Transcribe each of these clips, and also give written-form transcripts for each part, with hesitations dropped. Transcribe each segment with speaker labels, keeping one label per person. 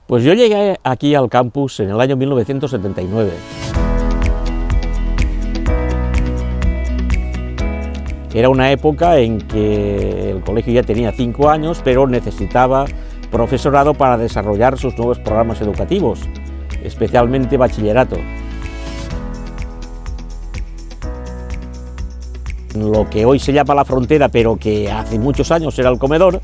Speaker 1: Pues yo llegué aquí al campus en el año 1979. Era una época en que el colegio ya tenía 5 años, pero necesitaba profesorado para desarrollar sus nuevos programas educativos, especialmente bachillerato. Lo que hoy se llama la frontera, pero que hace muchos años era el comedor,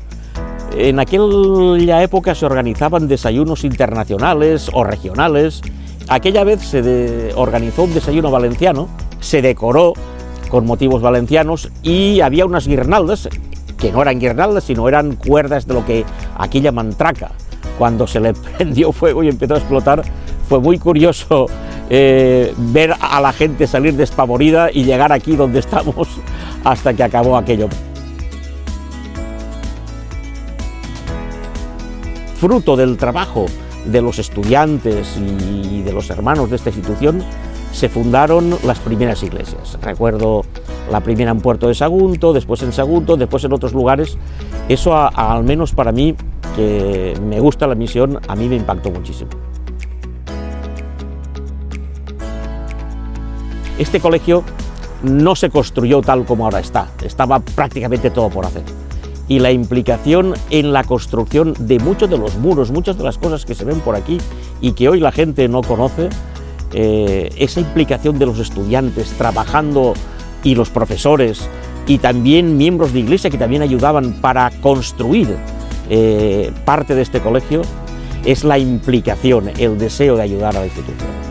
Speaker 1: en aquella época se organizaban desayunos internacionales o regionales. Aquella vez se organizó un desayuno valenciano, se decoró con motivos valencianos y había unas guirnaldas, que no eran guirnaldas, sino eran cuerdas de lo que aquí llaman traca. Cuando se le prendió fuego y empezó a explotar, fue muy curioso ver a la gente salir despavorida y llegar aquí donde estamos hasta que acabó aquello. Fruto del trabajo de los estudiantes y de los hermanos de esta institución, se fundaron las primeras iglesias. Recuerdo la primera en Puerto de Sagunto, después en Sagunto, después en otros lugares. Eso, al menos para mí, que me gusta la misión, a mí me impactó muchísimo. Este colegio no se construyó tal como ahora está, estaba prácticamente todo por hacer. Y la implicación en la construcción de muchos de los muros, muchas de las cosas que se ven por aquí y que hoy la gente no conoce, esa implicación de los estudiantes trabajando y los profesores y también miembros de iglesia que también ayudaban para construir parte de este colegio, es la implicación, el deseo de ayudar a la institución.